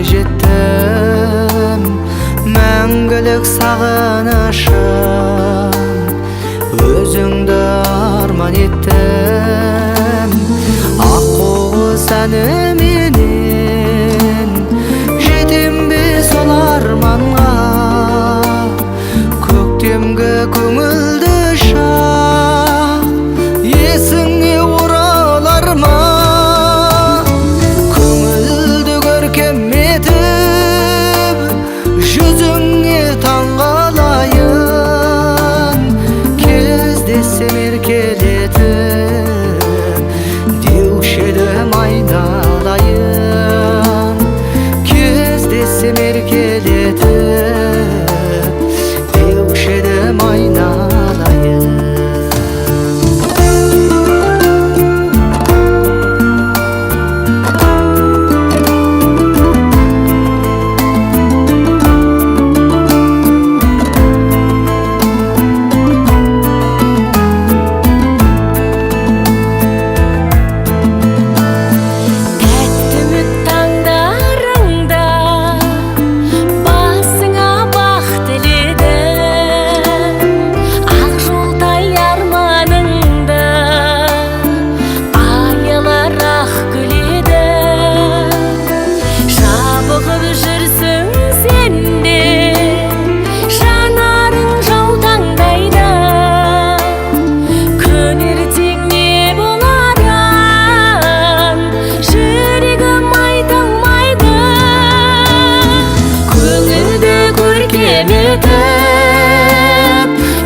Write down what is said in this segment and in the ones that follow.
жетtim, мәңгілік сағынышым, өзіңді арман еттім. Аққуыз әніменен жетем бе сол арманға, көктемгі көңілді шақ есіңе оралар ма? Көңілді көркем етіп жүзіңе таңғалайын, кездессем еркелетіп деуші едім айналайын, кездессем еркелетіп деуші едім айналайын.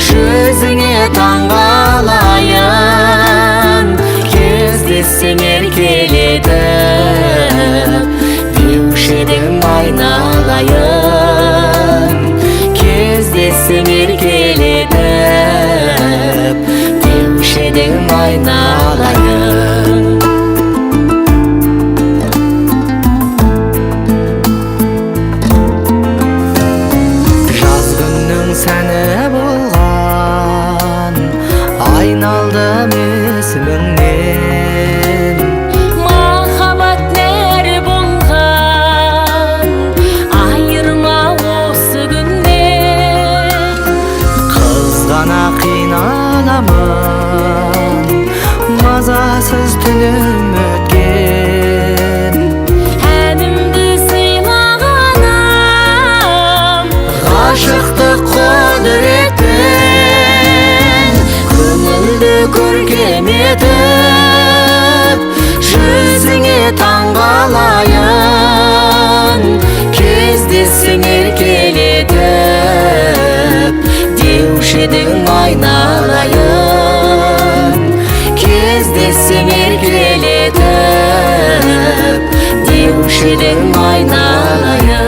Жүзіңе таңғалайын, кездессем еркелетіп деуші едім айналайын, кездессем еркелетіп деуші едім айналайын. Жаз күннің сәні болған, айналдым есіміңнен. Махаббат нәр болған, айырма осы күннен. Қызғана қиналамын, мазасыз түнім өткен. Әнімді сыйлағаным, Ғашықтық құдіретпен көңілді көркем етіп жүзіңе таңғалайын, кездессем еркелетіп деуші едім айналайын, кездессем еркелетіп деуші едім айналайын.